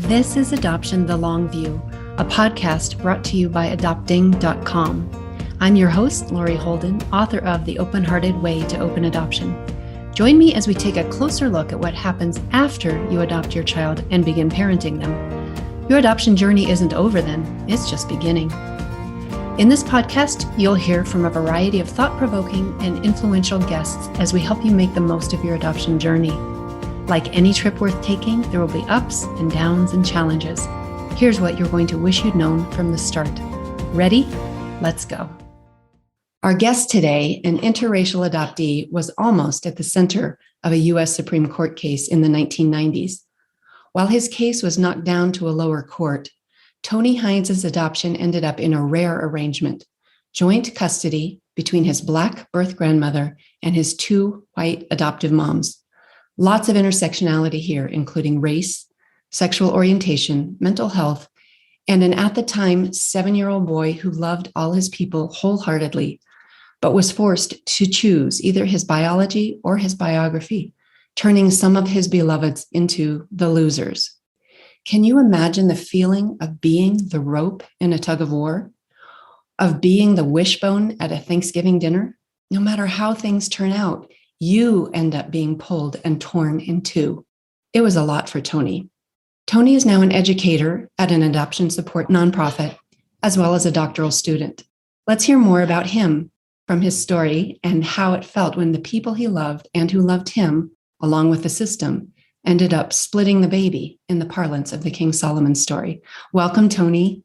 This is Adoption the Long View, a podcast brought to you by adopting.com. I'm your host, Lori Holden, author of The Open-Hearted Way to Open Adoption. Join me as we take a closer look at what happens after you adopt your child and begin parenting them. Your adoption journey isn't over then, it's just beginning. In this podcast, you'll hear from a variety of thought-provoking and influential guests as we help you make the most of your adoption journey. Like any trip worth taking, there will be ups and downs and challenges. Here's what you're going to wish you'd known from the start. Ready? Let's go. Our guest today, an interracial adoptee, was almost at the center of a U.S. Supreme Court case in the 1990s. While his case was knocked down to a lower court, Tony Hynes' adoption ended up in a rare arrangement, joint custody between his Black birth grandmother and his two white adoptive moms. Lots of intersectionality here, including race, sexual orientation, mental health, and an at the time 7-year-old boy who loved all his people wholeheartedly, but was forced to choose either his biology or his biography, turning some of his beloveds into the losers. Can you imagine the feeling of being the rope in a tug of war? Of being the wishbone at a Thanksgiving dinner? No matter how things turn out, you end up being pulled and torn in two. It was a lot for Tony. Tony is now an educator at an adoption support nonprofit, as well as a doctoral student. Let's hear more about him from his story and how it felt when the people he loved and who loved him, along with the system, ended up splitting the baby in the parlance of the King Solomon story. Welcome, Tony.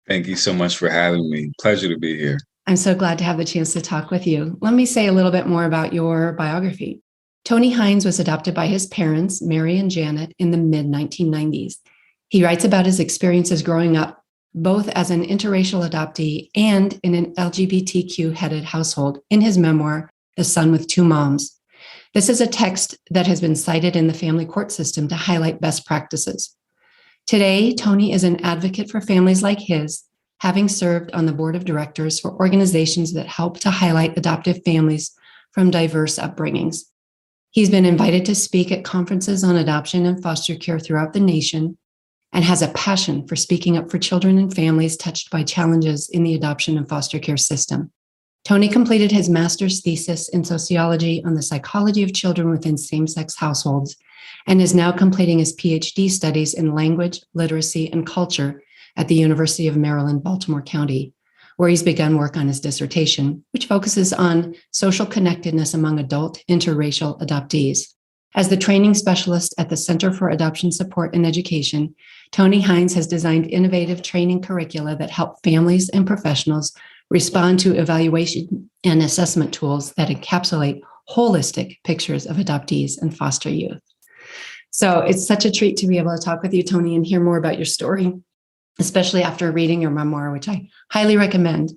Thank you so much for having me. Pleasure to be here. I'm so glad to have the chance to talk with you. Let me say a little bit more about your biography. Tony Hynes was adopted by his parents, Mary and Janet, in the mid-1990s. He writes about his experiences growing up, both as an interracial adoptee and in an LGBTQ-headed household, in his memoir, The Son with Two Moms. This is a text that has been cited in the family court system to highlight best practices. Today, Tony is an advocate for families like his, having served on the board of directors for organizations that help to highlight adoptive families from diverse upbringings. He's been invited to speak at conferences on adoption and foster care throughout the nation and has a passion for speaking up for children and families touched by challenges in the adoption and foster care system. Tony completed his master's thesis in sociology on the psychology of children within same-sex households and is now completing his PhD studies in language, literacy, and culture at the University of Maryland, Baltimore County, where he's begun work on his dissertation, which focuses on social connectedness among adult interracial adoptees. As the training specialist at the Center for Adoption Support and Education, Tony Hynes has designed innovative training curricula that help families and professionals respond to evaluation and assessment tools that encapsulate holistic pictures of adoptees and foster youth. So it's such a treat to be able to talk with you, Tony, and hear more about your story, especially after reading your memoir, which I highly recommend.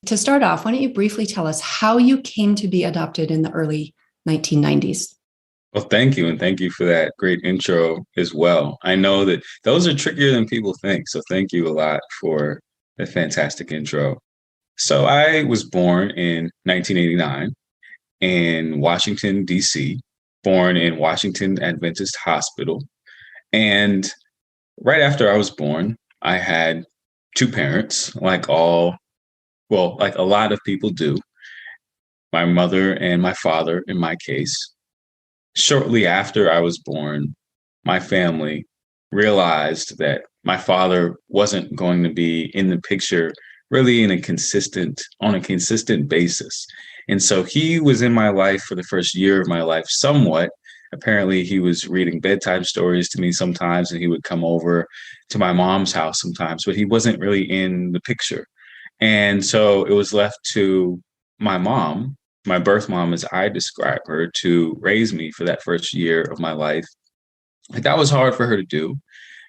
To start off, why don't you briefly tell us how you came to be adopted in the early 1990s? Well, thank you. And thank you for that great intro as well. I know that those are trickier than people think. So thank you a lot for a fantastic intro. So I was born in 1989 in Washington, D.C., born in Washington Adventist Hospital. And right after I was born, I had two parents, like a lot of people do. My mother and my father, in my case. Shortly after I was born, my family realized that my father wasn't going to be in the picture really on a consistent basis. And so he was in my life for the first year of my life somewhat. Apparently, he was reading bedtime stories to me sometimes, and he would come over to my mom's house sometimes, but he wasn't really in the picture. And so it was left to my mom, my birth mom, as I describe her, to raise me for that first year of my life. But that was hard for her to do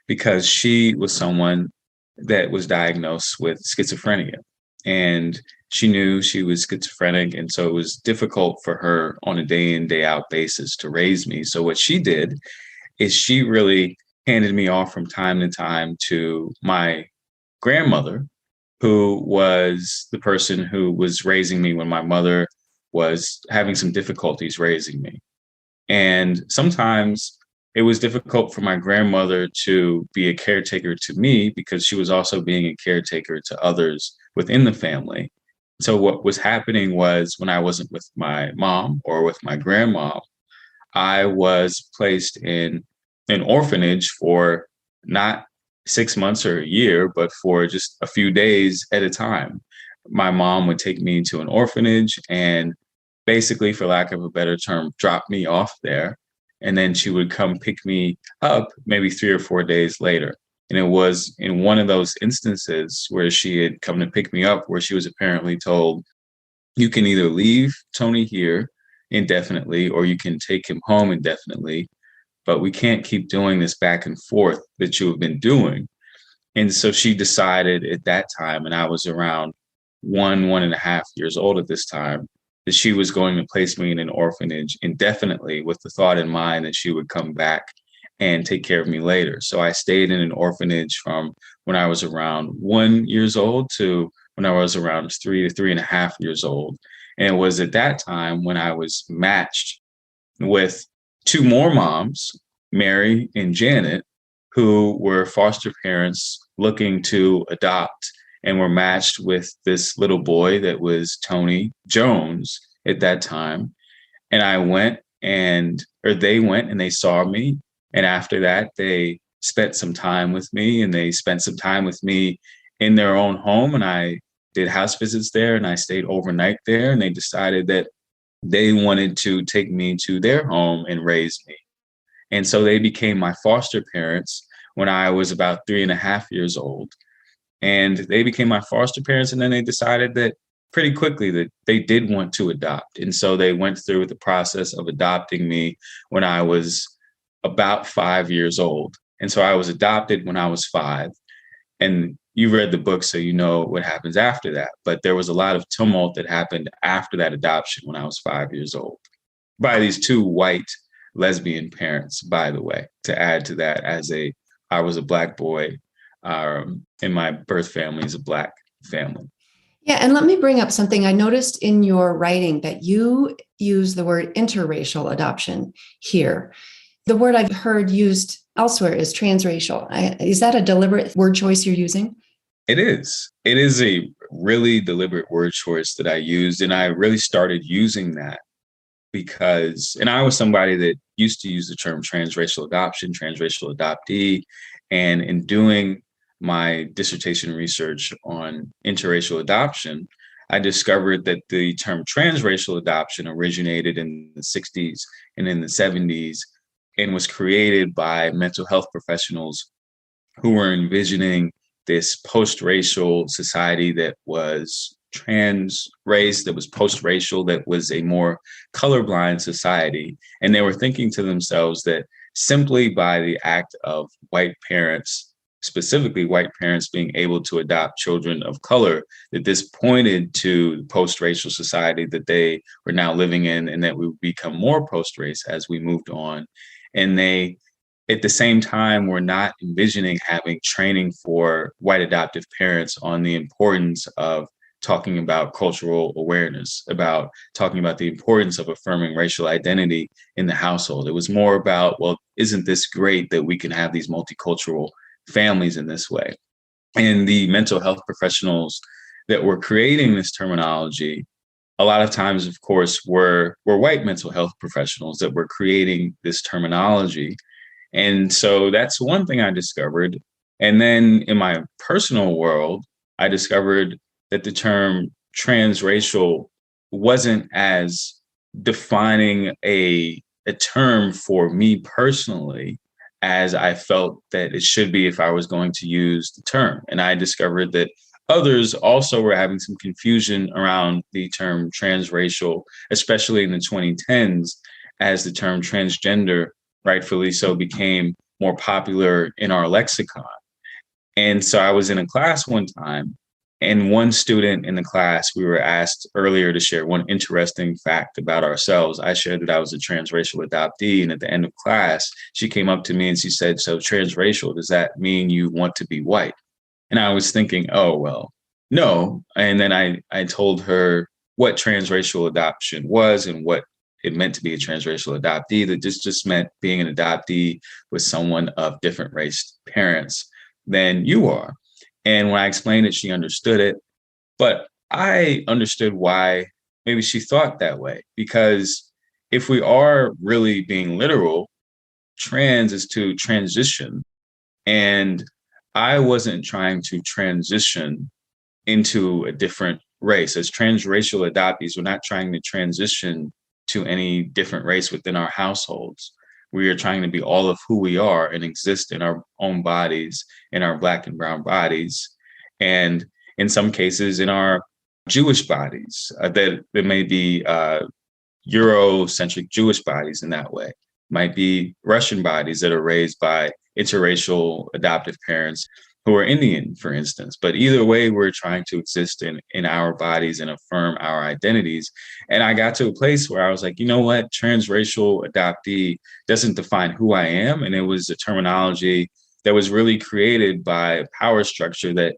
because she was someone that was diagnosed with schizophrenia. And she knew she was schizophrenic. And so it was difficult for her on a day in, day out basis to raise me. So what she did is she really handed me off from time to time to my grandmother, who was the person who was raising me when my mother was having some difficulties raising me. And sometimes it was difficult for my grandmother to be a caretaker to me because she was also being a caretaker to others within the family. So what was happening was when I wasn't with my mom or with my grandma, I was placed in an orphanage for not 6 months or a year, but for just a few days at a time. My mom would take me to an orphanage and basically, for lack of a better term, drop me off there. And then she would come pick me up maybe 3 or 4 days later. And it was in one of those instances where she had come to pick me up, where she was apparently told, you can either leave Tony here indefinitely or you can take him home indefinitely, but we can't keep doing this back and forth that you have been doing. And so she decided at that time, and I was around 1.5 years old at this time, that she was going to place me in an orphanage indefinitely with the thought in mind that she would come back and take care of me later. So I stayed in an orphanage from when I was around 1 years old to when I was around 3 to 3.5 years old. And it was at that time when I was matched with two more moms, Mary and Janet, who were foster parents looking to adopt and were matched with this little boy that was Tony Jones at that time. And they went and they saw me. And after that, they spent some time with me, and they spent some time with me in their own home. And I did house visits there, and I stayed overnight there. And they decided that they wanted to take me to their home and raise me. And so they became my foster parents when I was about 3.5 years old. And they became my foster parents. And then they decided that pretty quickly that they did want to adopt. And so they went through the process of adopting me when I was about 5 years old. And so I was adopted when I was 5. And you read the book, so you know what happens after that. But there was a lot of tumult that happened after that adoption when I was 5 years old by these two white lesbian parents, by the way, to add to that, I was a Black boy, and my birth family is a Black family. Yeah, and let me bring up something I noticed in your writing, that you use the word interracial adoption here. The word I've heard used elsewhere is transracial. Is that a deliberate word choice you're using? It is. It is a really deliberate word choice that I used, and I really started using that because, and I was somebody that used to use the term transracial adoption, transracial adoptee, and in doing my dissertation research on interracial adoption, I discovered that the term transracial adoption originated in the 60s and in the 70s and was created by mental health professionals who were envisioning this post-racial society that was trans-race, that was post-racial, that was a more colorblind society. And they were thinking to themselves that simply by the act of white parents, specifically white parents being able to adopt children of color, that this pointed to the post-racial society that they were now living in, and that we would become more post-race as we moved on. And they, at the same time, were not envisioning having training for white adoptive parents on the importance of talking about cultural awareness, about talking about the importance of affirming racial identity in the household. It was more about, well, isn't this great that we can have these multicultural families in this way? And the mental health professionals that were creating this terminology, a lot of times, of course, were white mental health professionals that were creating this terminology. And so that's one thing I discovered. And then in my personal world, I discovered that the term transracial wasn't as defining a term for me personally as I felt that it should be if I was going to use the term. And I discovered that others also were having some confusion around the term transracial, especially in the 2010s, as the term transgender, rightfully so, became more popular in our lexicon. And so I was in a class one time, and one student in the class, we were asked earlier to share one interesting fact about ourselves. I shared that I was a transracial adoptee, and at the end of class, she came up to me and she said, "So transracial, does that mean you want to be white?" And I was thinking, oh, well, no. And then I told her what transracial adoption was and what it meant to be a transracial adoptee. That just meant being an adoptee with someone of different race parents than you are. And when I explained it, she understood it. But I understood why maybe she thought that way, because if we are really being literal, trans is to transition. And I wasn't trying to transition into a different race. As transracial adoptees, we're not trying to transition to any different race within our households. We are trying to be all of who we are and exist in our own bodies, in our Black and brown bodies, and in some cases in our Jewish bodies. That may be Eurocentric Jewish bodies in that way. Might be Russian bodies that are raised by interracial adoptive parents who are Indian, for instance. But either way, we're trying to exist in our bodies and affirm our identities. And I got to a place where I was like, you know what? Transracial adoptee doesn't define who I am. And it was a terminology that was really created by a power structure that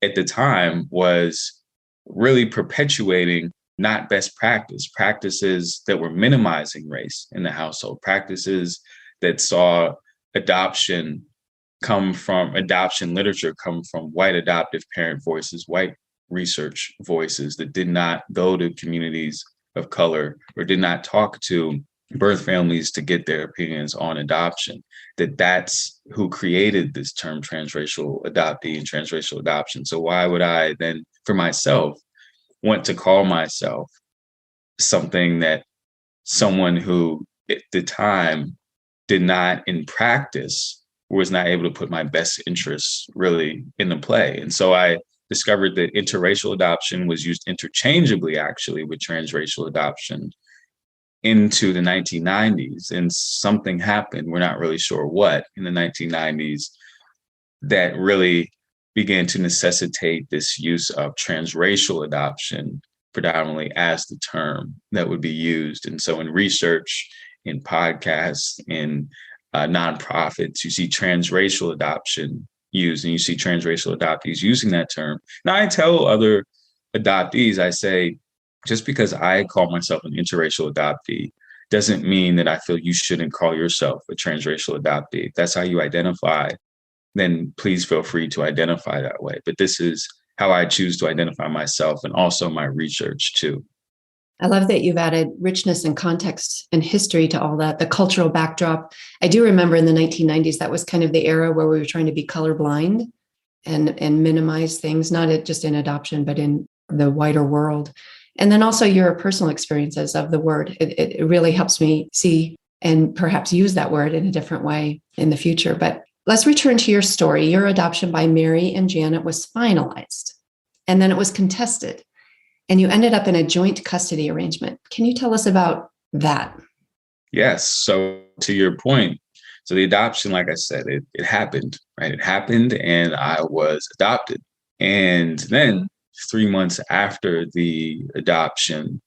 at the time was really perpetuating not best practices that were minimizing race in the household, practices that saw adoption literature come from white adoptive parent voices, white research voices that did not go to communities of color or did not talk to birth families to get their opinions on adoption. That's who created this term transracial adoptee and transracial adoption. So why would I then, for myself, want to call myself something that someone who at the time did not in practice was not able to put my best interests really into play. And so I discovered that interracial adoption was used interchangeably actually with transracial adoption into the 1990s. And something happened, we're not really sure what, in the 1990s that really began to necessitate this use of transracial adoption predominantly as the term that would be used. And so in research, in podcasts, in nonprofits, you see transracial adoption used, and you see transracial adoptees using that term. Now, I tell other adoptees, I say, just because I call myself an interracial adoptee doesn't mean that I feel you shouldn't call yourself a transracial adoptee. If that's how you identify, then please feel free to identify that way. But this is how I choose to identify myself and also my research too. I love that you've added richness and context and history to all that, the cultural backdrop. I do remember in the 1990s, that was kind of the era where we were trying to be colorblind and minimize things, not just in adoption, but in the wider world. And then also your personal experiences of the word. It really helps me see and perhaps use that word in a different way in the future. But let's return to your story. Your adoption by Mary and Janet was finalized, and then it was contested, and you ended up in a joint custody arrangement. Can you tell us about that? Yes. So to your point, so the adoption, like I said, it happened, right? It happened and I was adopted. And then 3 months after the adoption,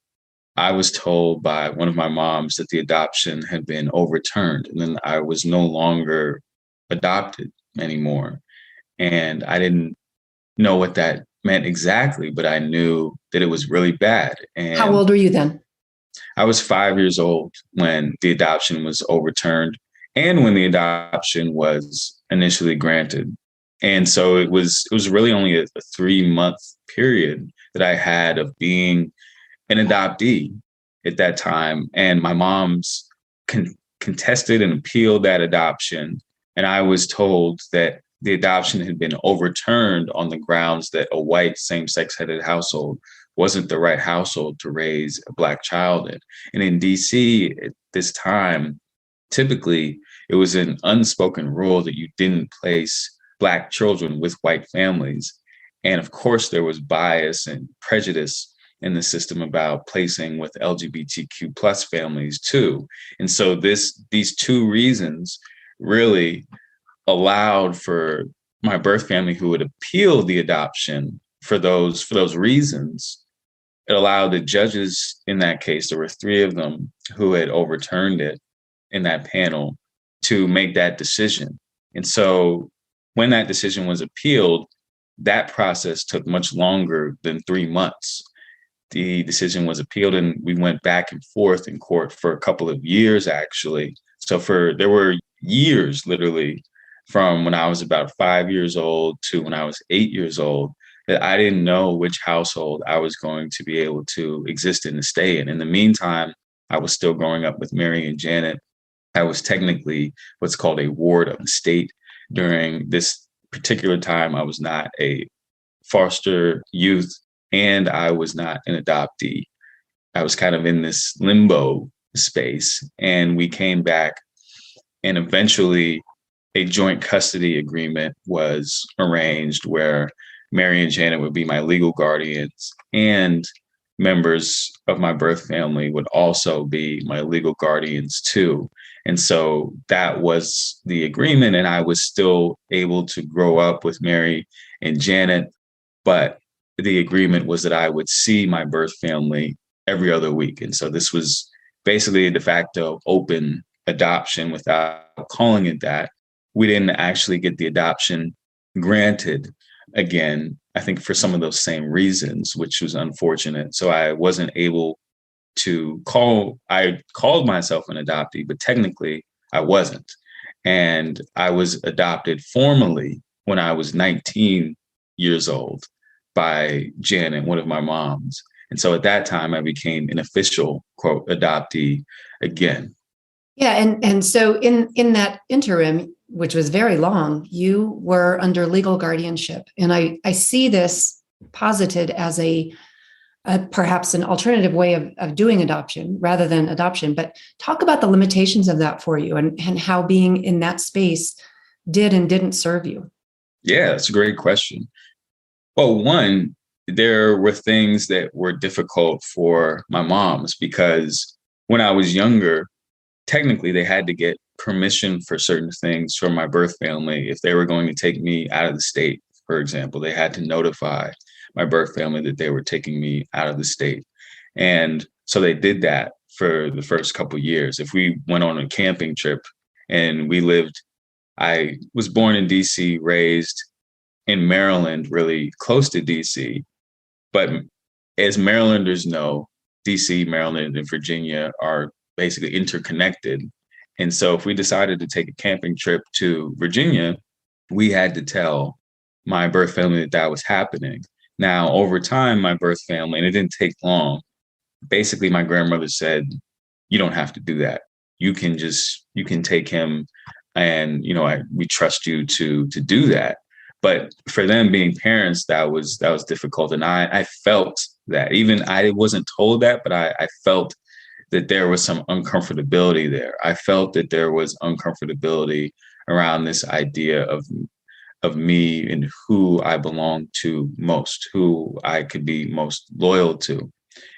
I was told by one of my moms that the adoption had been overturned and then I was no longer adopted anymore. And I didn't know what that meant exactly, but I knew that it was really bad. And how old were you then? I was 5 years old when the adoption was overturned and when the adoption was initially granted. And so it was really only a 3-month period that I had of being an adoptee at that time. And my mom's contested and appealed that adoption. And I was told that the adoption had been overturned on the grounds that a white same-sex headed household wasn't the right household to raise a Black child in. And in DC at this time, typically it was an unspoken rule that you didn't place Black children with white families. And of course, there was bias and prejudice in the system about placing with LGBTQ plus families too. And so these two reasons really allowed for my birth family who would appeal the adoption for those reasons. It allowed the judges in that case, there were 3 of them who had overturned it in that panel, to make that decision. And so when that decision was appealed, that process took much longer than 3 months. the decision was appealed, and we went back and forth in court for a couple of years, actually. So there were years, literally, from when I was about 5 years old to when I was 8 years old, that I didn't know which household I was going to be able to exist in and stay in. In the meantime, I was still growing up with Mary and Janet. I was technically what's called a ward of the state. During this particular time, I was not a foster youth, and I was not an adoptee. I was kind of in this limbo space, and we came back, and eventually a joint custody agreement was arranged where Mary and Janet would be my legal guardians, and members of my birth family would also be my legal guardians too. And so that was the agreement, and I was still able to grow up with Mary and Janet, but the agreement was that I would see my birth family every other week. And so this was basically a de facto open adoption without calling it that. We didn't actually get the adoption granted again, I think for some of those same reasons, which was unfortunate. So I wasn't able to I called myself an adoptee, but technically I wasn't. And I was adopted formally when I was 19 years old by Janet, one of my moms. And so at that time, I became an official, quote, adoptee again. Yeah, and so in that interim, which was very long, you were under legal guardianship. And I see this posited as a perhaps an alternative way of doing adoption rather than adoption. But talk about the limitations of that for you and how being in that space did and didn't serve you. Yeah, that's a great question. Well, one, there were things that were difficult for my moms because when I was younger, technically they had to get permission for certain things from my birth family. If they were going to take me out of the state, for example, they had to notify my birth family that they were taking me out of the state. And so they did that for the first couple of years. If we went on a camping trip and I was born in DC, raised in Maryland, really close to DC. But as Marylanders know, DC, Maryland, and Virginia are basically interconnected. And so if we decided to take a camping trip to Virginia, we had to tell my birth family that that was happening. Now, over time, my birth family, and it didn't take long, basically my grandmother said, you don't have to do that. You can take him, and we trust you to do that. But for them being parents, that was difficult. And I felt that. Even I wasn't told that, but I felt that there was some uncomfortability there. I felt that there was uncomfortability around this idea of me and who I belonged to most, who I could be most loyal to.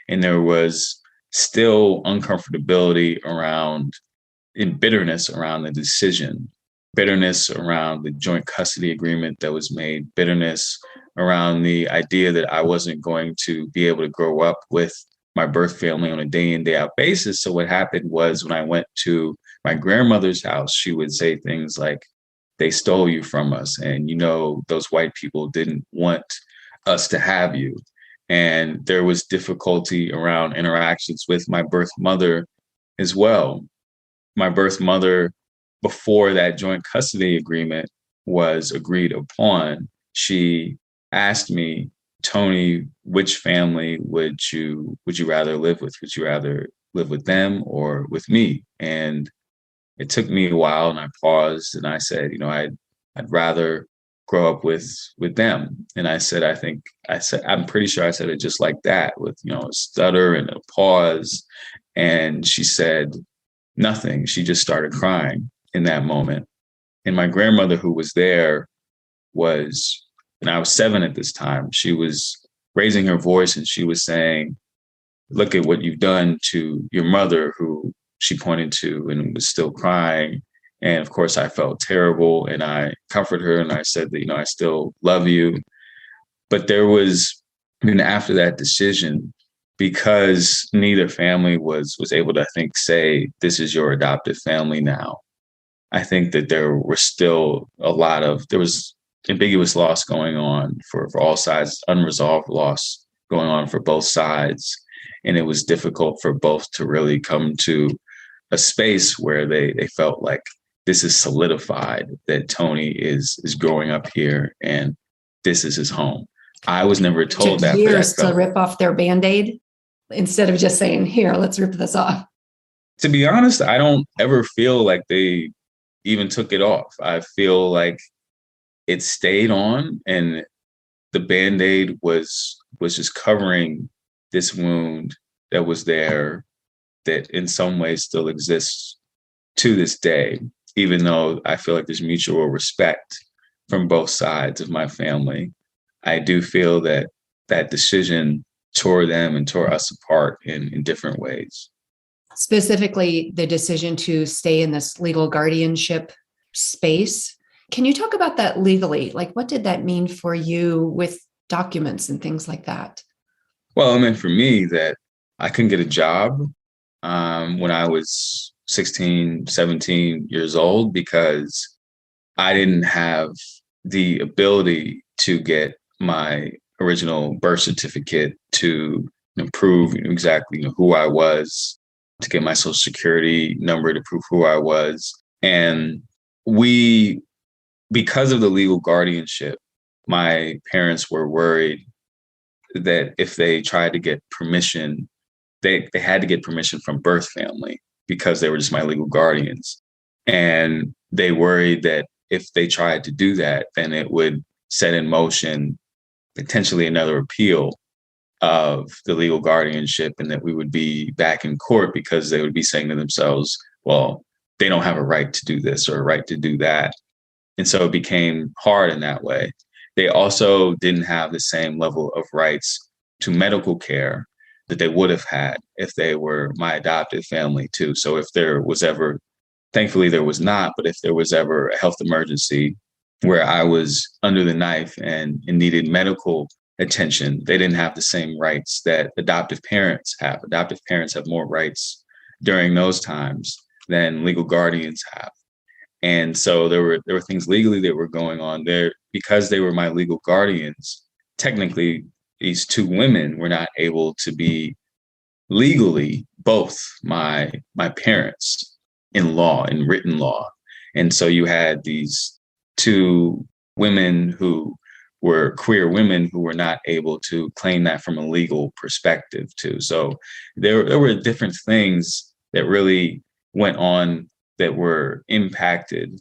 And there was still uncomfortability and bitterness around the decision, bitterness around the joint custody agreement that was made, bitterness around the idea that I wasn't going to be able to grow up with my birth family on a day in, day out basis. So what happened was when I went to my grandmother's house, she would say things like, they stole you from us. And, those white people didn't want us to have you. And there was difficulty around interactions with my birth mother as well. My birth mother, before that joint custody agreement was agreed upon, she asked me, Tony, which family would you rather live with? Would you rather live with them or with me? And it took me a while, and I paused, and I said, I'd rather grow up with them. And I'm pretty sure I said it just like that, with a stutter and a pause. And she said nothing. She just started crying in that moment. And my grandmother, who was there, and I was 7 at this time, she was raising her voice and she was saying, look at what you've done to your mother, who she pointed to and was still crying. And of course, I felt terrible, and I comforted her and I said that, I still love you. But after that decision, because neither family was able to, I think, say, this is your adoptive family now, I think that there was ambiguous loss going on for all sides, unresolved loss going on for both sides. And it was difficult for both to really come to a space where they felt like this is solidified, that Tony is growing up here and this is his home. I was never told that. Years to rip off their Band-Aid instead of just saying, here, let's rip this off. To be honest, I don't ever feel like they even took it off. I feel like it stayed on, and the Band-Aid was just covering this wound that was there, that in some ways still exists to this day, even though I feel like there's mutual respect from both sides of my family. I do feel that that decision tore them and tore us apart in different ways. Specifically, the decision to stay in this legal guardianship space. Can you talk about that legally? Like, what did that mean for you with documents and things like that? Well, it meant for me that I couldn't get a job when I was 16, 17 years old because I didn't have the ability to get my original birth certificate to prove exactly who I was, to get my social security number to prove who I was. And because of the legal guardianship, my parents were worried that if they tried to get permission, they had to get permission from birth family because they were just my legal guardians. And they worried that if they tried to do that, then it would set in motion potentially another appeal of the legal guardianship, and that we would be back in court because they would be saying to themselves, well, they don't have a right to do this or a right to do that. And so it became hard in that way. They also didn't have the same level of rights to medical care that they would have had if they were my adopted family too. So if there was ever, thankfully there was not, but if there was ever a health emergency where I was under the knife and needed medical attention, they didn't have the same rights that adoptive parents have. Adoptive parents have more rights during those times than legal guardians have. And so there were things legally that were going on there because they were my legal guardians. Technically, these two women were not able to be legally both my parents in law, in written law. And so you had these two women who were queer women who were not able to claim that from a legal perspective too. So there were different things that really went on that were impacted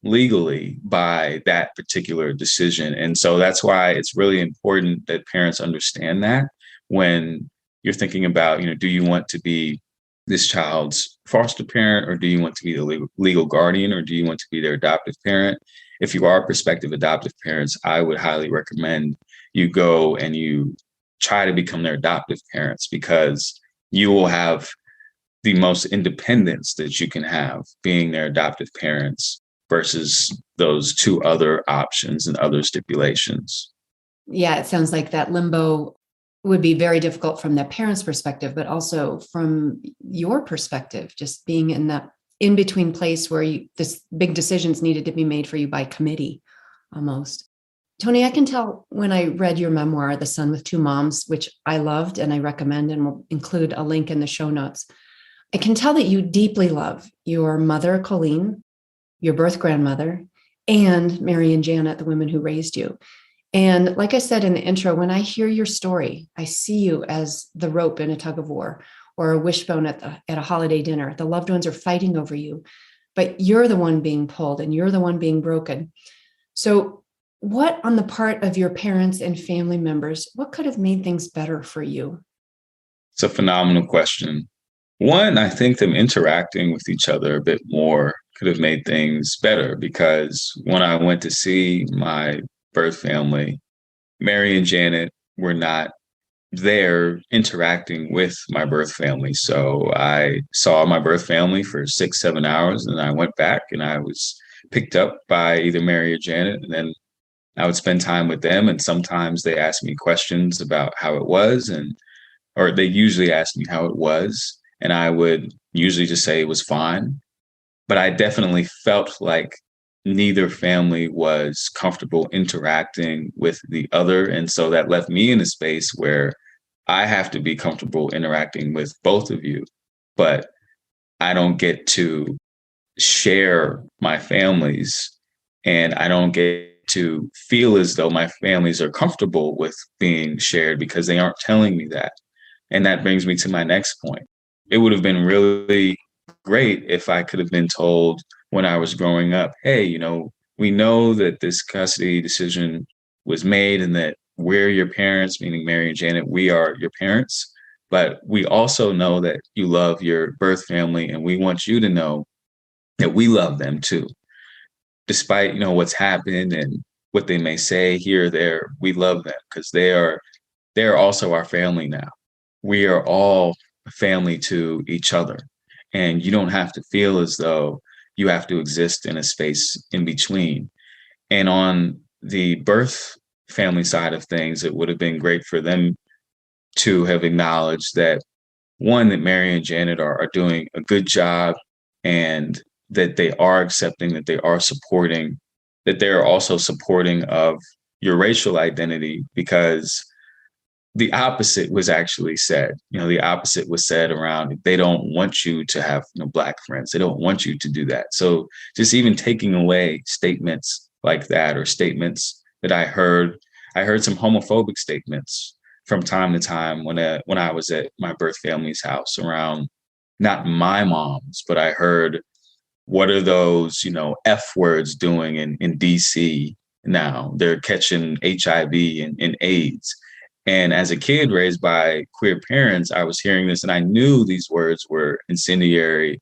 legally by that particular decision. And so that's why it's really important that parents understand that when you're thinking about, do you want to be this child's foster parent, or do you want to be the legal guardian, or do you want to be their adoptive parent? If you are prospective adoptive parents, I would highly recommend you go and you try to become their adoptive parents, because you will have the most independence that you can have being their adoptive parents versus those two other options and other stipulations. Yeah, it sounds like that limbo would be very difficult from the parents' perspective, but also from your perspective, just being in that in-between place where this big decisions needed to be made for you by committee almost. Tony, I can tell when I read your memoir, The Son with Two Moms, which I loved and I recommend and will include a link in the show notes. I can tell that you deeply love your mother, Colleen, your birth grandmother, and Mary and Janet, the women who raised you. And like I said in the intro, when I hear your story, I see you as the rope in a tug of war or a wishbone at a holiday dinner. The loved ones are fighting over you, but you're the one being pulled and you're the one being broken. So what on the part of your parents and family members, what could have made things better for you? It's a phenomenal question. One, I think them interacting with each other a bit more could have made things better, because when I went to see my birth family, Mary and Janet were not there interacting with my birth family. So I saw my birth family for 6-7 hours, and I went back and I was picked up by either Mary or Janet, and then I would spend time with them. And sometimes they asked me questions about how it was, or they usually asked me how it was. And I would usually just say it was fine. But I definitely felt like neither family was comfortable interacting with the other. And so that left me in a space where I have to be comfortable interacting with both of you, but I don't get to share my families, and I don't get to feel as though my families are comfortable with being shared because they aren't telling me that. And that brings me to my next point. It would have been really great if I could have been told when I was growing up, hey, we know that this custody decision was made and that we're your parents, meaning Mary and Janet, we are your parents. But we also know that you love your birth family, and we want you to know that we love them too. Despite, what's happened and what they may say here or there, we love them because they're also our family now. We are all family to each other. And you don't have to feel as though you have to exist in a space in between. And on the birth family side of things, it would have been great for them to have acknowledged that, one, that Mary and Janet are doing a good job, and that they are accepting, that they are supporting, that they're also supporting of your racial identity, because the opposite was actually said. The opposite was said around, they don't want you to have Black friends. They don't want you to do that. So just even taking away statements like that, or statements that I heard some homophobic statements from time to time when I was at my birth family's house around, not my mom's, but I heard, what are those, F words doing in DC now? They're catching HIV and AIDS. And as a kid raised by queer parents, I was hearing this and I knew these words were incendiary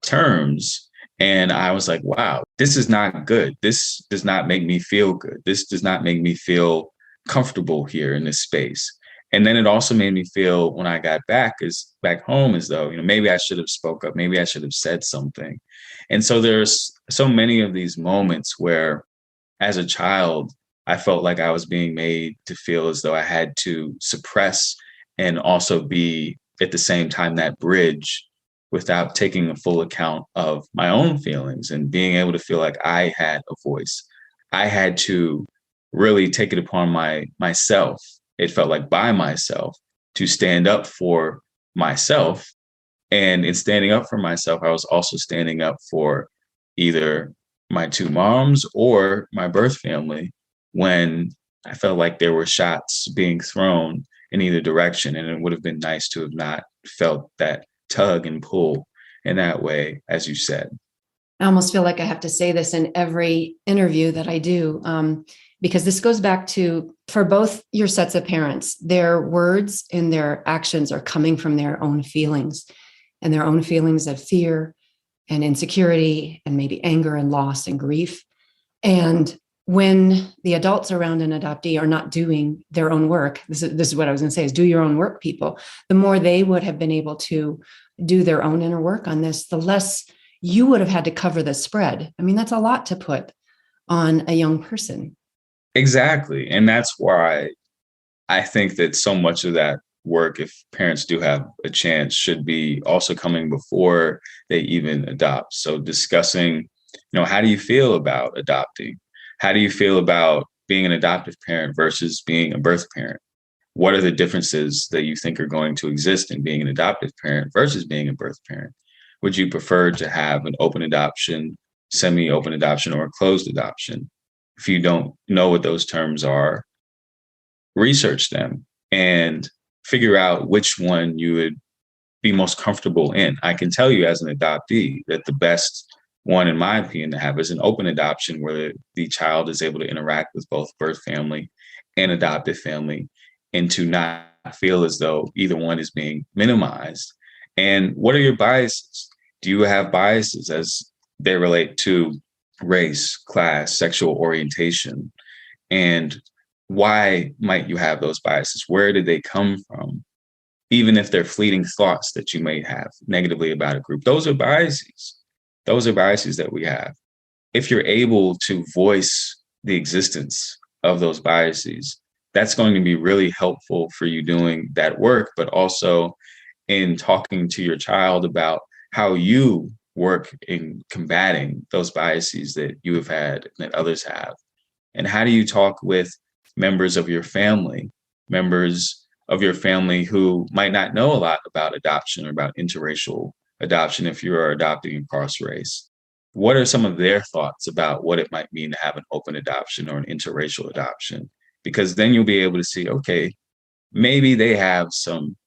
terms. And I was like, wow, this is not good. This does not make me feel good. This does not make me feel comfortable here in this space. And then it also made me feel, when I got back home, as though, maybe I should have spoke up. Maybe I should have said something. And so there's so many of these moments where, as a child, I felt like I was being made to feel as though I had to suppress and also be at the same time that bridge, without taking a full account of my own feelings and being able to feel like I had a voice. I had to really take it upon myself. It felt like by myself to stand up for myself. And in standing up for myself, I was also standing up for either my two moms or my birth family, when I felt like there were shots being thrown in either direction. And it would have been nice to have not felt that tug and pull in that way, as you said. I almost feel like I have to say this in every interview that I do, because this goes back to, for both your sets of parents, their words and their actions are coming from their own feelings, and their own feelings of fear and insecurity and maybe anger and loss and grief. And when the adults around an adoptee are not doing their own work, this is what I was going to say, is do your own work, people. The more they would have been able to do their own inner work on this, the less you would have had to cover the spread. I mean, that's a lot to put on a young person. Exactly. And that's why I think that so much of that work, if parents do have a chance, should be also coming before they even adopt. So discussing, how do you feel about adopting? How do you feel about being an adoptive parent versus being a birth parent? What are the differences that you think are going to exist in being an adoptive parent versus being a birth parent? Would you prefer to have an open adoption, semi-open adoption, or a closed adoption? If you don't know what those terms are, research them and figure out which one you would be most comfortable in. I can tell you, as an adoptee, that the best one, in my opinion, to have is an open adoption, where the child is able to interact with both birth family and adoptive family, and to not feel as though either one is being minimized. And what are your biases? Do you have biases as they relate to race, class, sexual orientation? And why might you have those biases? Where did they come from? Even if they're fleeting thoughts that you may have negatively about a group, those are biases. Those are biases that we have. If you're able to voice the existence of those biases, that's going to be really helpful for you doing that work, but also in talking to your child about how you work in combating those biases that you have had, that others have. And how do you talk with members of your family, members of your family who might not know a lot about adoption or about interracial adoption if you are adopting across race. What are some of their thoughts about what it might mean to have an open adoption or an interracial adoption? Because then you'll be able to see, okay, maybe they have some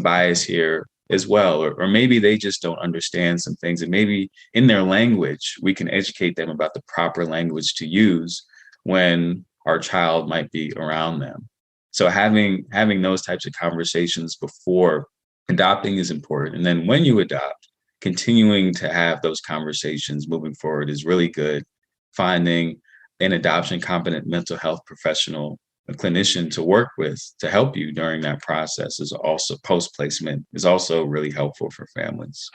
bias here as well, or maybe they just don't understand some things, and maybe in their language we can educate them about the proper language to use when our child might be around them. So having those types of conversations before adopting is important, and then when you adopt, continuing to have those conversations moving forward is really good. Finding an adoption competent mental health professional, a clinician to work with to help you during that process is also post placement is also really helpful for families.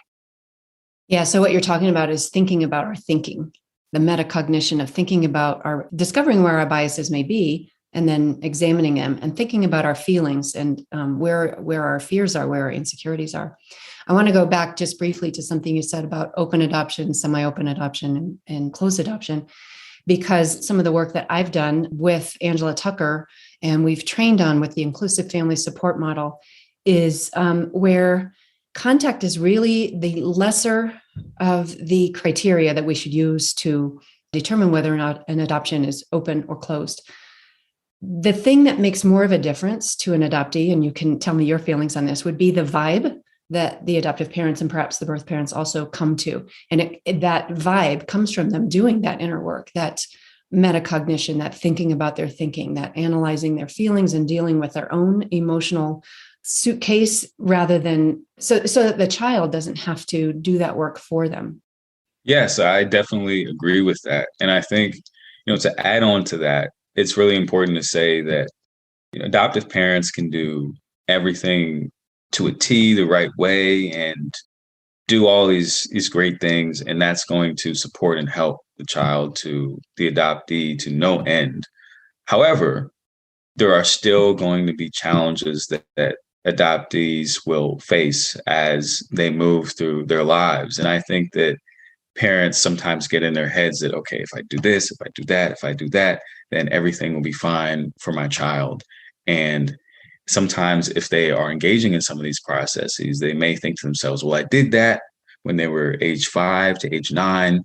Yeah. So what you're talking about is thinking about our thinking, the metacognition of thinking about our discovering where our biases may be, and then examining them and thinking about our feelings and where our fears are, where our insecurities are. I want to go back just briefly to something you said about open adoption, semi-open adoption, and closed adoption, because some of the work that I've done with Angela Tucker and we've trained on with the inclusive family support model is where contact is really the lesser of the criteria that we should use to determine whether or not an adoption is open or closed. The thing that makes more of a difference to an adoptee, and you can tell me your feelings on this, would be the vibe that the adoptive parents and perhaps the birth parents also come to. And that vibe comes from them doing that inner work, that metacognition, that thinking about their thinking, that analyzing their feelings and dealing with their own emotional suitcase rather than so that the child doesn't have to do that work for them. Yes, I definitely agree with that. And I think, to add on to that, it's really important to say that adoptive parents can do everything to a T the right way and do all these great things, and that's going to support and help the child, to the adoptee, to no end. However, there are still going to be challenges that adoptees will face as they move through their lives. And I think that parents sometimes get in their heads that, okay, if I do this, if I do that, if I do that, then everything will be fine for my child. And sometimes if they are engaging in some of these processes, they may think to themselves, well, I did that when they were age 5 to age 9.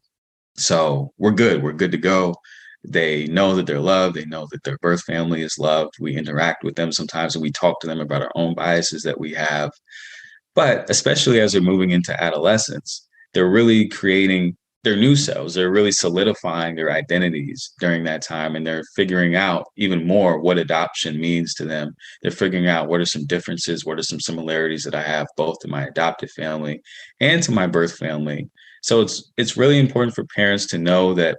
So we're good to go. They know that they're loved. They know that their birth family is loved. We interact with them sometimes and we talk to them about our own biases that we have. But especially as they're moving into adolescence, they're really creating their new selves. They're really solidifying their identities during that time. And they're figuring out even more what adoption means to them. They're figuring out what are some differences, what are some similarities that I have both to my adoptive family and to my birth family. So it's really important for parents to know that,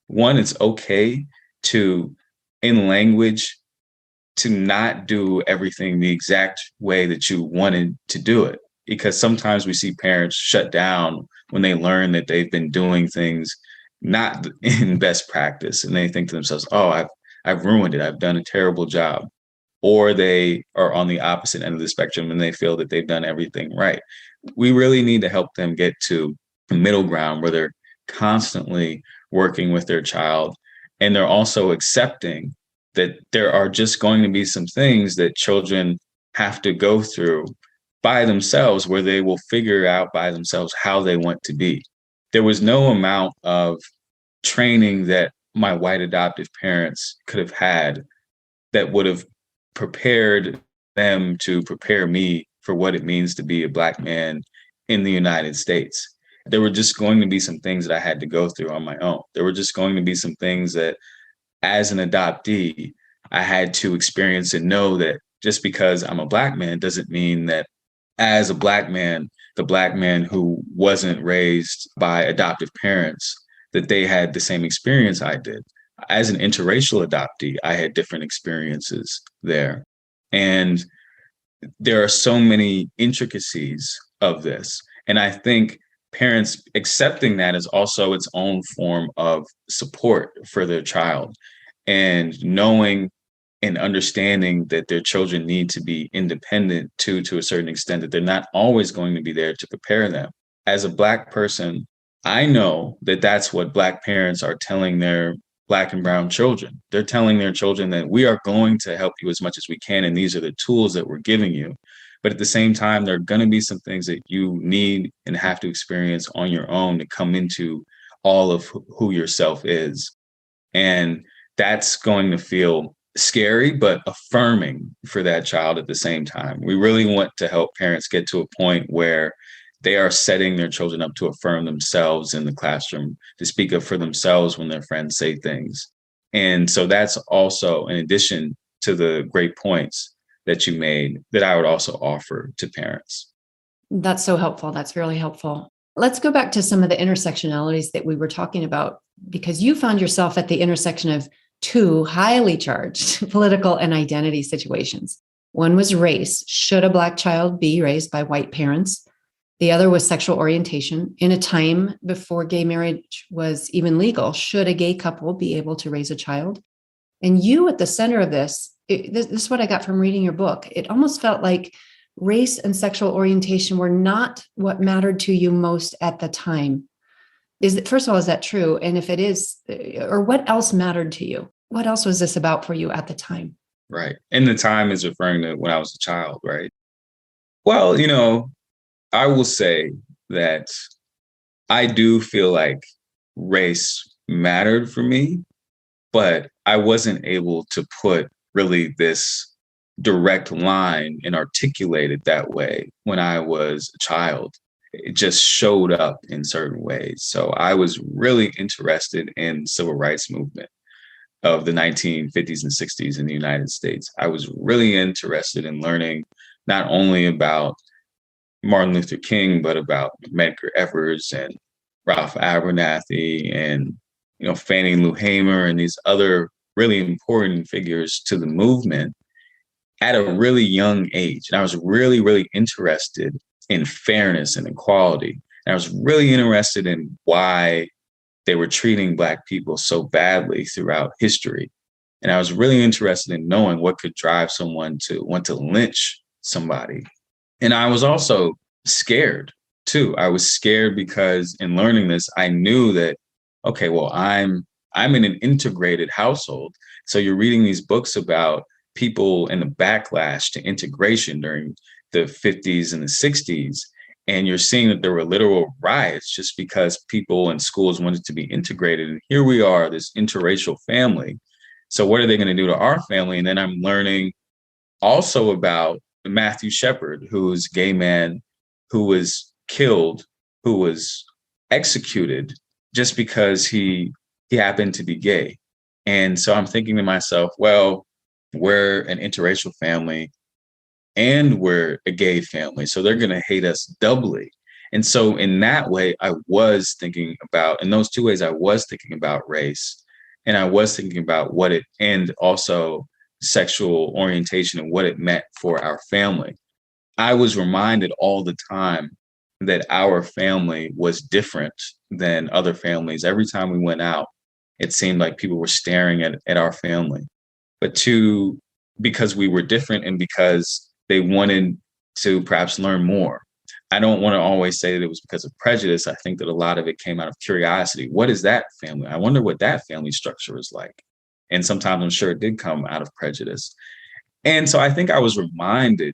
one, it's okay to, in language, to not do everything the exact way that you wanted to do it. Because sometimes we see parents shut down when they learn that they've been doing things not in best practice, and they think to themselves, oh, I've ruined it. I've done a terrible job. Or they are on the opposite end of the spectrum and they feel that they've done everything right. We really need to help them get to a middle ground where they're constantly working with their child, and they're also accepting that there are just going to be some things that children have to go through by themselves, where they will figure out by themselves how they want to be. There was no amount of training that my white adoptive parents could have had that would have prepared them to prepare me for what it means to be a Black man in the United States. There were just going to be some things that I had to go through on my own. There were just going to be some things that, as an adoptee, I had to experience and know that just because I'm a Black man doesn't mean that as a Black man, the Black man who wasn't raised by adoptive parents, that they had the same experience I did. As an interracial adoptee, I had different experiences there. And there are so many intricacies of this. And I think parents accepting that is also its own form of support for their child, and knowing and understanding that their children need to be independent to a certain extent, that they're not always going to be there to prepare them. As a Black person, I know that that's what Black parents are telling their Black and brown children. They're telling their children that we are going to help you as much as we can, and these are the tools that we're giving you. But at the same time, there are going to be some things that you need and have to experience on your own to come into all of who yourself is. And that's going to feel scary, but affirming for that child at the same time. We really want to help parents get to a point where they are setting their children up to affirm themselves in the classroom, to speak up for themselves when their friends say things. And so that's also, in addition to the great points that you made, that I would also offer to parents. That's so helpful. That's really helpful. Let's go back to some of the intersectionalities that we were talking about, because you found yourself at the intersection of two highly charged political and identity situations. One was race. Should a Black child be raised by white parents? The other was sexual orientation. In a time before gay marriage was even legal, should a gay couple be able to raise a child? And you at the center of this is what I got from reading your book. It almost felt like race and sexual orientation were not what mattered to you most at the time. First of all, is that true? And if it is, or what else mattered to you? What else was this about for you at the time? Right. And the time is referring to when I was a child, right? Well, I will say that I do feel like race mattered for me, but I wasn't able to put really this direct line and articulate it that way when I was a child. It just showed up in certain ways. So I was really interested in the civil rights movement of the 1950s and 60s in the United States. I was really interested in learning not only about Martin Luther King, but about Medgar Evers and Ralph Abernathy and, Fannie Lou Hamer and these other really important figures to the movement at a really young age. And I was really, really interested in fairness and equality. And I was really interested in why they were treating Black people so badly throughout history. And I was really interested in knowing what could drive someone to want to lynch somebody. And I was also scared too. I was scared because in learning this, I knew that, okay, well, I'm in an integrated household. So you're reading these books about people and the backlash to integration during the 50s and the 60s. And you're seeing that there were literal riots just because people and schools wanted to be integrated. And here we are, this interracial family. So what are they going to do to our family? And then I'm learning also about Matthew Shepard, who's a gay man who was killed, who was executed just because he happened to be gay. And so I'm thinking to myself, well, we're an interracial family and we're a gay family, so they're going to hate us doubly. And so in that way, I was thinking about, in those two ways, I was thinking about race, and I was thinking about and also sexual orientation and what it meant for our family. I was reminded all the time that our family was different than other families. Every time we went out, it seemed like people were staring at our family. But because we were different and because they wanted to perhaps learn more. I don't want to always say that it was because of prejudice. I think that a lot of it came out of curiosity. What is that family? I wonder what that family structure is like. And sometimes I'm sure it did come out of prejudice. And so I think I was reminded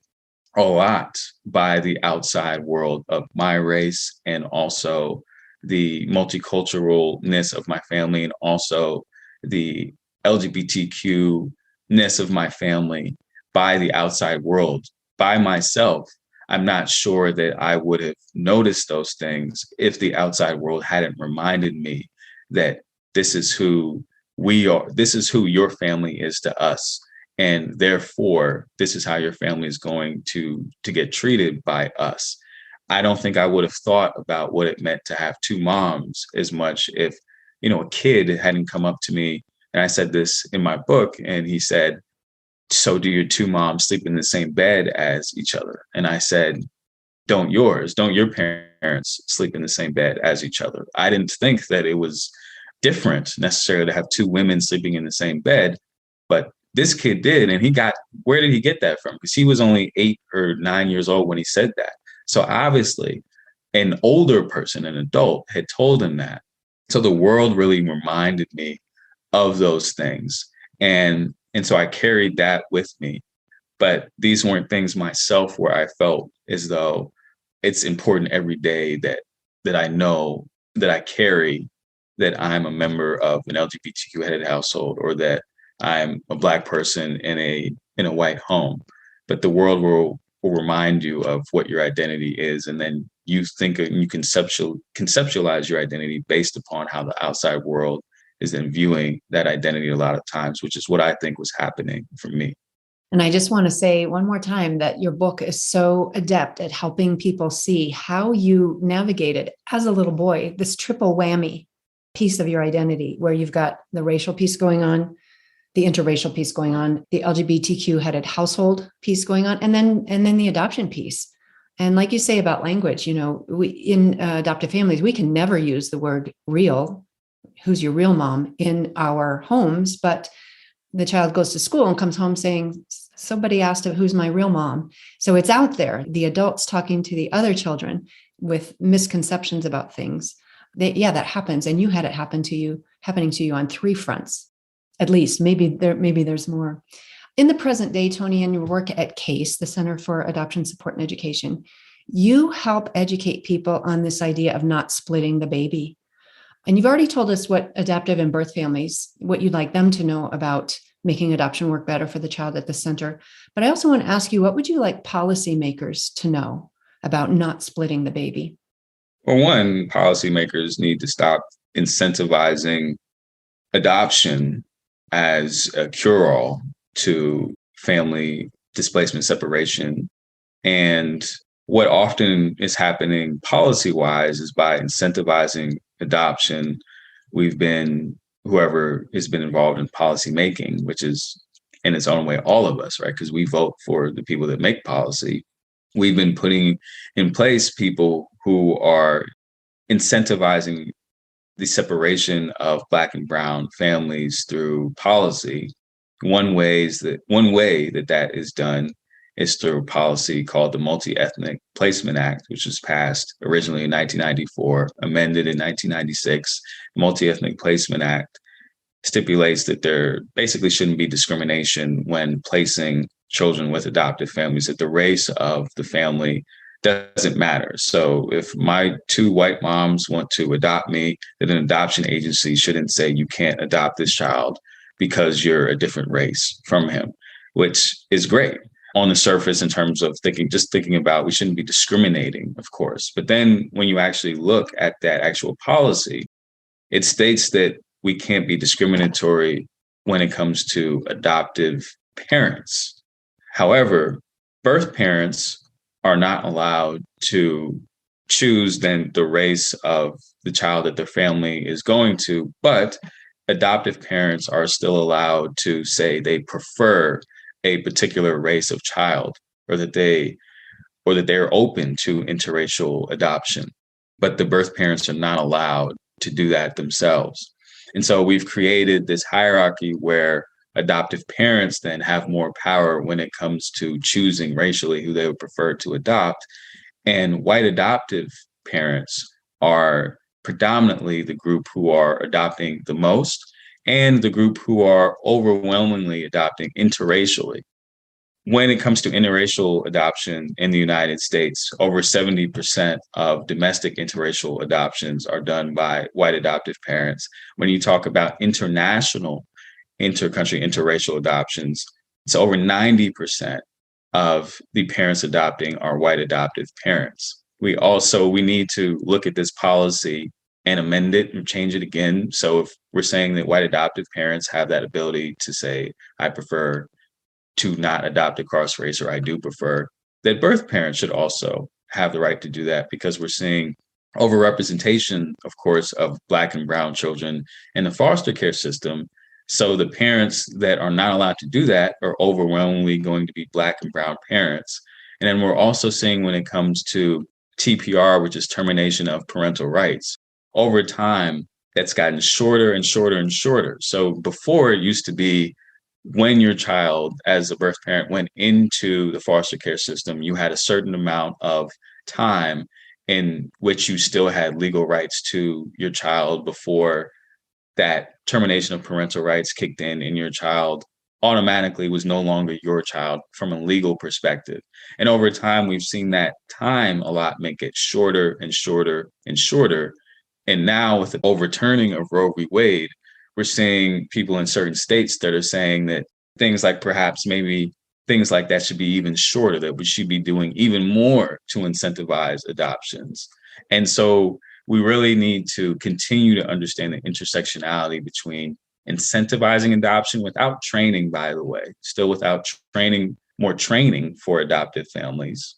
a lot by the outside world of my race and also the multiculturalness of my family and also the LGBTQ-ness of my family by the outside world. By myself, I'm not sure that I would have noticed those things if the outside world hadn't reminded me that this is who we are, this is who your family is to us. And therefore, this is how your family is going to get treated by us. I don't think I would have thought about what it meant to have two moms as much if, a kid hadn't come up to me. And I said this in my book, and he said, so do your two moms sleep in the same bed as each other? And I said, don't your parents sleep in the same bed as each other? I didn't think that it was different necessarily to have two women sleeping in the same bed, but this kid did. And where did he get that from? Because he was only 8 or 9 years old when he said that. So obviously an older person, an adult, had told him that. So the world really reminded me of those things. And so I carried that with me. But these weren't things myself where I felt as though it's important every day that I know that I carry that I'm a member of an LGBTQ headed household, or that I'm a Black person in a white home. But the world will remind you of what your identity is, and then you think and you conceptualize your identity based upon how the outside world is then viewing that identity a lot of times, which is what I think was happening for me. And I just want to say one more time that your book is so adept at helping people see how you navigated as a little boy, this triple whammy piece of your identity, where you've got the racial piece going on, the interracial piece going on, the LGBTQ headed household piece going on, and then the adoption piece. And like you say about language, we in adoptive families, we can never use the word real, who's your real mom, in our homes, but the child goes to school and comes home saying, somebody asked who's my real mom. So it's out there, the adults talking to the other children with misconceptions about things. That happens. And you had it happening to you on three fronts, at least. Maybe there's more. In the present day, Tony, in your work at C.A.S.E, the Center for Adoption Support and Education, you help educate people on this idea of not splitting the baby. And you've already told us what adoptive and birth families, what you'd like them to know about making adoption work better for the child at the center. But I also want to ask you, what would you like policymakers to know about not splitting the baby? Well, one, policymakers need to stop incentivizing adoption as a cure-all to family displacement separation. And what often is happening policy-wise is by incentivizing adoption, whoever has been involved in policy making, which is in its own way all of us, right? Because we vote for the people that make policy. We've been putting in place people who are incentivizing the separation of Black and Brown families through policy. One way that is done is through a policy called the Multi-Ethnic Placement Act, which was passed originally in 1994, amended in 1996. The Multi-Ethnic Placement Act stipulates that there basically shouldn't be discrimination when placing children with adoptive families, that the race of the family doesn't matter. So if my two white moms want to adopt me, that an adoption agency shouldn't say you can't adopt this child because you're a different race from him, which is great on the surface in terms of thinking about we shouldn't be discriminating, of course. But then when you actually look at that actual policy, it states that we can't be discriminatory when it comes to adoptive parents. However, birth parents are not allowed to choose then the race of the child that their family is going to, but adoptive parents are still allowed to say they prefer a particular race of child, or that they're open to interracial adoption, but the birth parents are not allowed to do that themselves. And so we've created this hierarchy where adoptive parents then have more power when it comes to choosing racially who they would prefer to adopt. And white adoptive parents are predominantly the group who are adopting the most, and the group who are overwhelmingly adopting interracially. When it comes to interracial adoption in the United States, over 70% of domestic interracial adoptions are done by white adoptive parents. When you talk about international intercountry interracial adoptions, it's over 90% of the parents adopting are white adoptive parents. We need to look at this policy and amend it and change it again. So if we're saying that white adoptive parents have that ability to say, I prefer to not adopt across race, or I do prefer, that birth parents should also have the right to do that, because we're seeing overrepresentation, of course, of Black and Brown children in the foster care system. So the parents that are not allowed to do that are overwhelmingly going to be Black and Brown parents. And then we're also seeing when it comes to TPR, which is termination of parental rights, over time, that's gotten shorter and shorter and shorter. So before, it used to be when your child, as a birth parent, went into the foster care system, you had a certain amount of time in which you still had legal rights to your child before that termination of parental rights kicked in and your child automatically was no longer your child from a legal perspective. And over time, we've seen that time allotment get shorter and shorter and shorter. And now with the overturning of Roe v. Wade, we're seeing people in certain states that are saying that things like perhaps maybe things like that should be even shorter, that we should be doing even more to incentivize adoptions. And so we really need to continue to understand the intersectionality between incentivizing adoption without training, by the way, still without training, more training for adoptive families,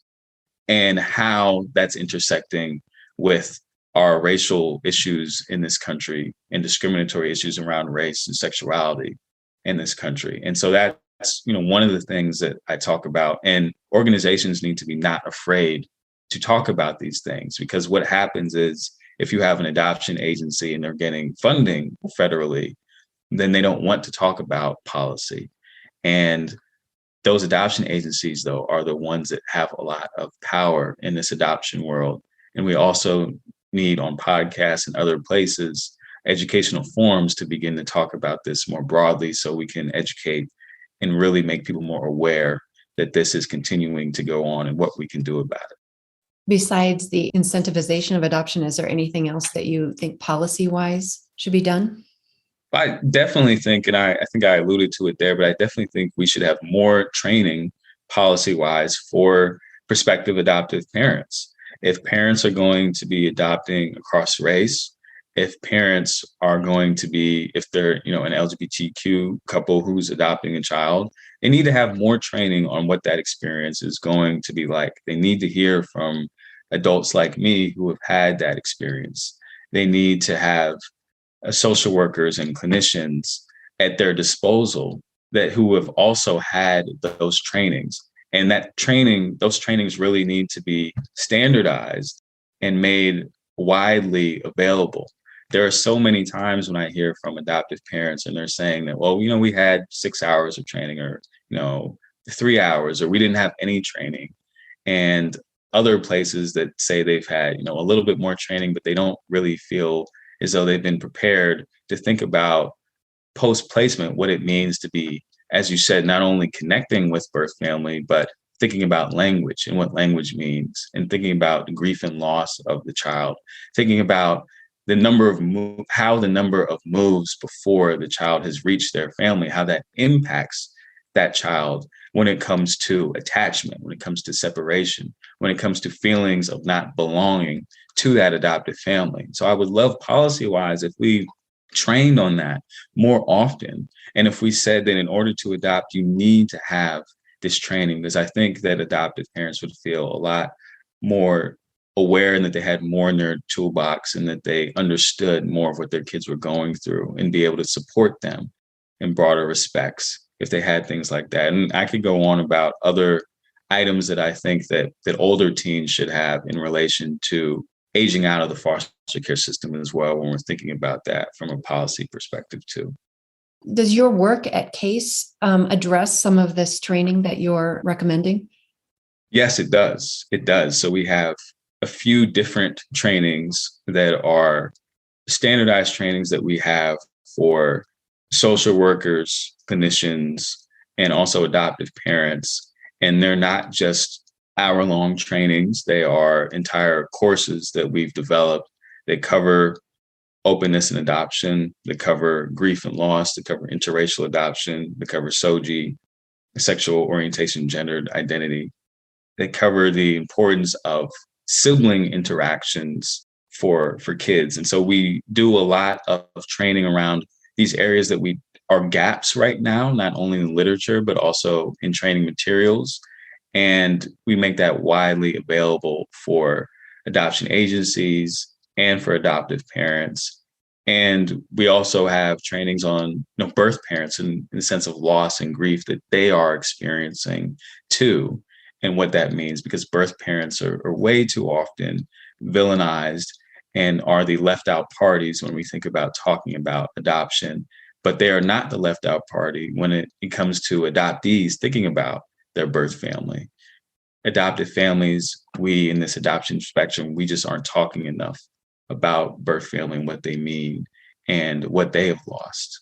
and how that's intersecting with our racial issues in this country and discriminatory issues around race and sexuality in this country. And so that's, one of the things that I talk about. And organizations need to be not afraid to talk about these things, because what happens is if you have an adoption agency and they're getting funding federally, then they don't want to talk about policy. And those adoption agencies, though, are the ones that have a lot of power in this adoption world. And we also need, on podcasts and other places, educational forums to begin to talk about this more broadly, so we can educate and really make people more aware that this is continuing to go on and what we can do about it. Besides the incentivization of adoption, is there anything else that you think policy-wise should be done? I definitely think, and I think I alluded to it there, but I definitely think we should have more training policy-wise for prospective adoptive parents. If parents are going to be adopting across race, if parents are going to be, if they're, an LGBTQ couple who's adopting a child, they need to have more training on what that experience is going to be like. They need to hear from adults like me who have had that experience. They need to have social workers and clinicians at their disposal who have also had those trainings. And those trainings really need to be standardized and made widely available. There are so many times when I hear from adoptive parents and they're saying that, well, we had 6 hours of training, or, 3 hours, or we didn't have any training. And other places that say they've had, a little bit more training, but they don't really feel as though they've been prepared to think about post-placement, what it means to be, as you said, not only connecting with birth family, but thinking about language and what language means, and thinking about the grief and loss of the child, thinking about how the number of moves before the child has reached their family, how that impacts that child when it comes to attachment, when it comes to separation, when it comes to feelings of not belonging to that adoptive family. So I would love, policy-wise, if we trained on that more often. And if we said that in order to adopt, you need to have this training, because I think that adoptive parents would feel a lot more aware, and that they had more in their toolbox, and that they understood more of what their kids were going through, and be able to support them in broader respects if they had things like that. And I could go on about other items that I think that older teens should have in relation to aging out of the foster care system as well, when we're thinking about that from a policy perspective too. Does your work at C.A.S.E address some of this training that you're recommending? Yes, it does. It does. So we have a few different trainings that are standardized trainings that we have for social workers, clinicians, and also adoptive parents. And they're not just hour-long trainings. They are entire courses that we've developed that cover openness and adoption, that cover grief and loss, that cover interracial adoption, that cover SOGI, sexual orientation, gendered identity. They cover the importance of sibling interactions for kids. And so we do a lot of training around these areas that are gaps right now, not only in literature, but also in training materials. And we make that widely available for adoption agencies and for adoptive parents. And we also have trainings on birth parents in the sense of loss and grief that they are experiencing too, and what that means, because birth parents are way too often villainized and are the left out parties when we think about talking about adoption. But they are not the left out party when it comes to adoptees thinking about their birth family. Adoptive families, we in this adoption spectrum, we just aren't talking enough about birth family and what they mean. and what they have lost.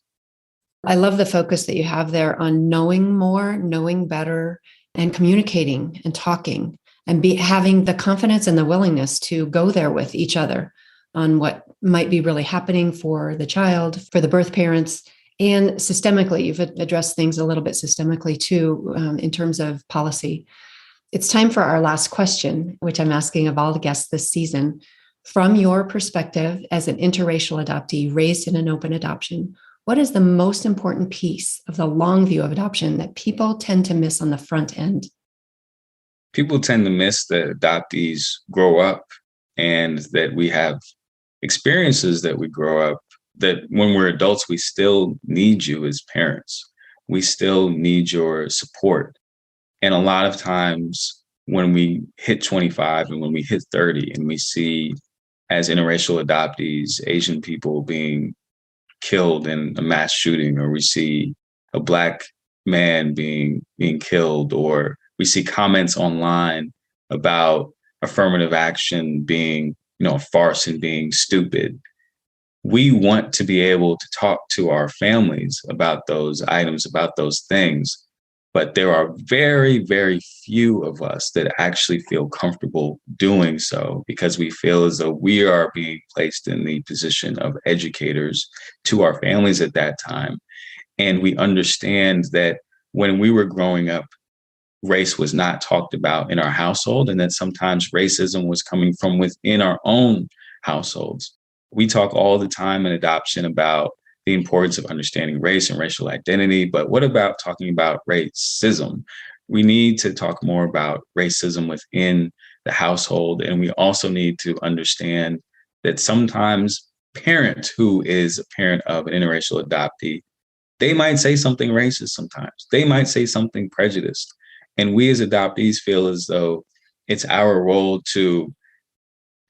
I love the focus that you have there on knowing more, knowing better, and communicating and talking and having the confidence and the willingness to go there with each other on what might be really happening for the child, for the birth parents, and systemically. You've addressed things a little bit systemically too, in terms of policy. It's time for our last question, which I'm asking of all the guests this season. From your perspective as an interracial adoptee raised in an open adoption, what is the most important piece of the long view of adoption that people tend to miss on the front end? People tend to miss that adoptees grow up and that we have experiences that we grow up, that when we're adults, we still need you as parents. We still need your support. And a lot of times when we hit 25 and when we hit 30 and we see as interracial adoptees, Asian people being killed in a mass shooting, or we see a Black man being killed, or we see comments online about affirmative action being, a farce and being stupid. We want to be able to talk to our families about those items, about those things. But there are very, very few of us that actually feel comfortable doing so, because we feel as though we are being placed in the position of educators to our families at that time. And we understand that when we were growing up, race was not talked about in our household, and that sometimes racism was coming from within our own households. We talk all the time in adoption about the importance of understanding race and racial identity, but what about talking about racism? We need to talk more about racism within the household, and we also need to understand that sometimes parent who is a parent of an interracial adoptee, they might say something racist sometimes. They might say something prejudiced. And we as adoptees feel as though it's our role to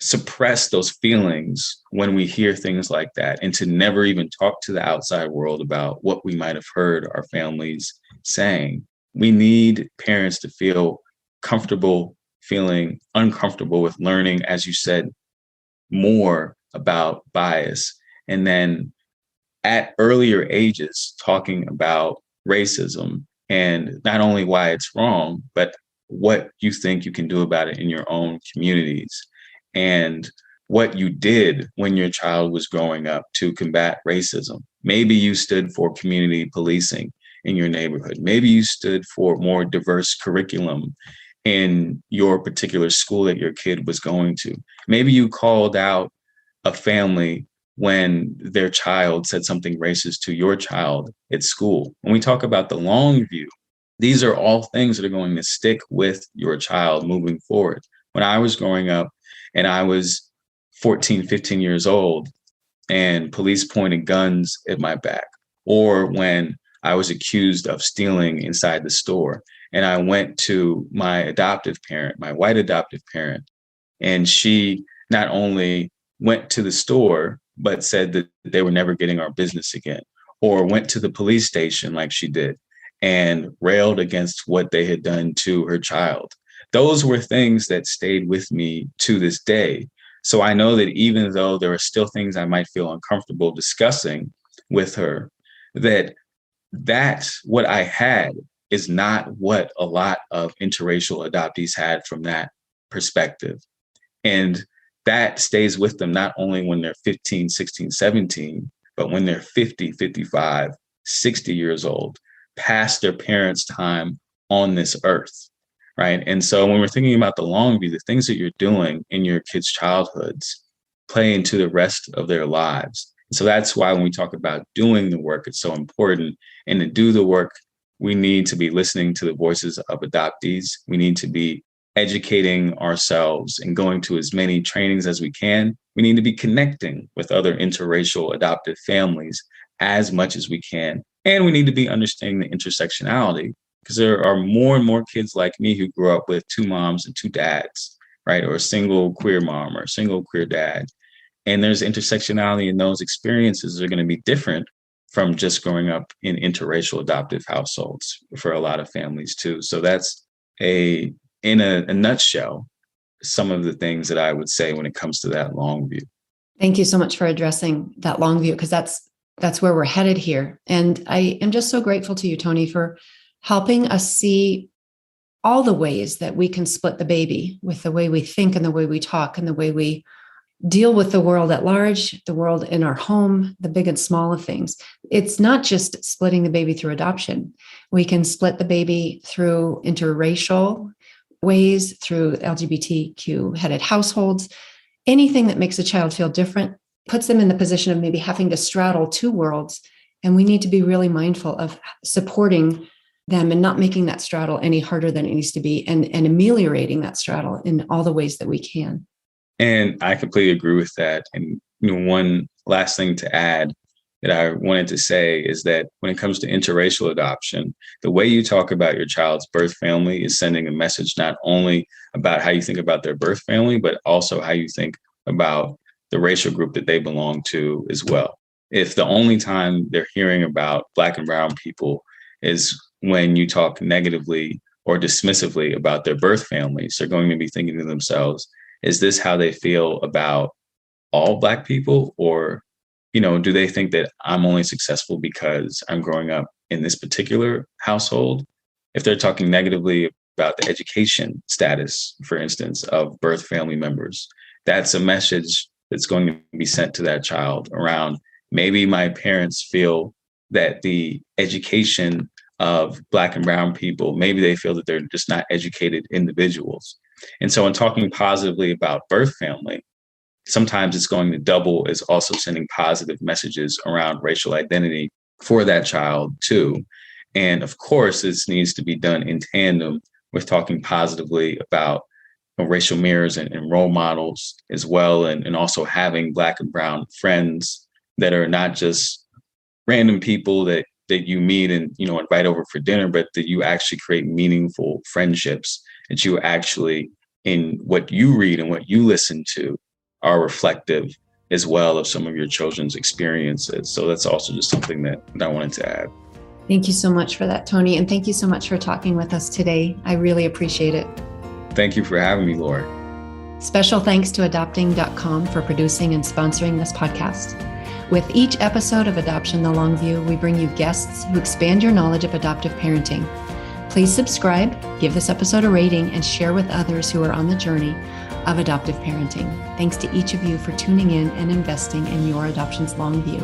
suppress those feelings when we hear things like that, and to never even talk to the outside world about what we might have heard our families saying. We need parents to feel comfortable feeling uncomfortable with learning, as you said, more about bias. And then at earlier ages, talking about racism, and not only why it's wrong, but what you think you can do about it in your own communities, and what you did when your child was growing up to combat racism. Maybe you stood for community policing in your neighborhood. Maybe you stood for more diverse curriculum in your particular school that your kid was going to. Maybe you called out a family when their child said something racist to your child at school. When we talk about the long view, these are all things that are going to stick with your child moving forward. When I was growing up and I was 14, 15 years old and police pointed guns at my back, or when I was accused of stealing inside the store and I went to my adoptive parent, my white adoptive parent, and she not only went to the store, but said that they were never getting our business again, or went to the police station like she did and railed against what they had done to her child. Those were things that stayed with me to this day. So I know that even though there are still things I might feel uncomfortable discussing with her, that's what I had is not what a lot of interracial adoptees had from that perspective. And that stays with them not only when they're 15, 16, 17, but when they're 50, 55, 60 years old, past their parents' time on this earth, right? And so when we're thinking about the long view, the things that you're doing in your kids' childhoods play into the rest of their lives. So that's why when we talk about doing the work, it's so important. And to do the work, we need to be listening to the voices of adoptees. We need to be educating ourselves and going to as many trainings as we can. We need to be connecting with other interracial adoptive families as much as we can. And we need to be understanding the intersectionality, because there are more and more kids like me who grew up with two moms and two dads, right? Or a single queer mom or a single queer dad. And there's intersectionality in those experiences that are going to be different from just growing up in interracial adoptive households for a lot of families too. So that's in a nutshell, some of the things that I would say when it comes to that long view. Thank you so much for addressing that long view, because that's where we're headed here. And I am just so grateful to you, Tony, for helping us see all the ways that we can split the baby with the way we think and the way we talk and the way we deal with the world at large, the world in our home, the big and small of things. It's not just splitting the baby through adoption. We can split the baby through interracial ways, through LGBTQ headed households. Anything that makes a child feel different puts them in the position of maybe having to straddle two worlds. And we need to be really mindful of supporting them and not making that straddle any harder than it needs to be, and ameliorating that straddle in all the ways that we can. And I completely agree with that. And one last thing to add that I wanted to say is that when it comes to interracial adoption, the way you talk about your child's birth family is sending a message not only about how you think about their birth family, but also how you think about the racial group that they belong to as well. If the only time they're hearing about Black and brown people is when you talk negatively or dismissively about their birth families, they're going to be thinking to themselves, is this how they feel about all Black people? Or, do they think that I'm only successful because I'm growing up in this particular household? If they're talking negatively about the education status, for instance, of birth family members, that's a message that's going to be sent to that child around, maybe my parents feel that the education of Black and brown people, maybe they feel that they're just not educated individuals. And so in talking positively about birth family, sometimes it's going to double as also sending positive messages around racial identity for that child too. And of course, this needs to be done in tandem with talking positively about racial mirrors and role models as well. And also having Black and brown friends that are not just random people that you meet and, invite over for dinner, but that you actually create meaningful friendships, that you actually, in what you read and what you listen to, are reflective as well of some of your children's experiences. So that's also just something that I wanted to add. Thank you so much for that, Tony. And thank you so much for talking with us today. I really appreciate it. Thank you for having me, Lori. Special thanks to adopting.com for producing and sponsoring this podcast. With each episode of Adoption the Long View, we bring you guests who expand your knowledge of adoptive parenting. Please subscribe, give this episode a rating, and share with others who are on the journey of adoptive parenting. Thanks to each of you for tuning in and investing in your adoption's long view.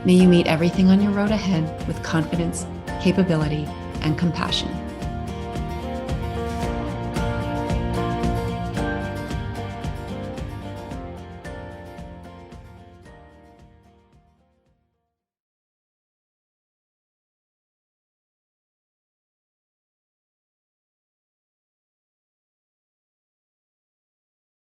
May you meet everything on your road ahead with confidence, capability, and compassion.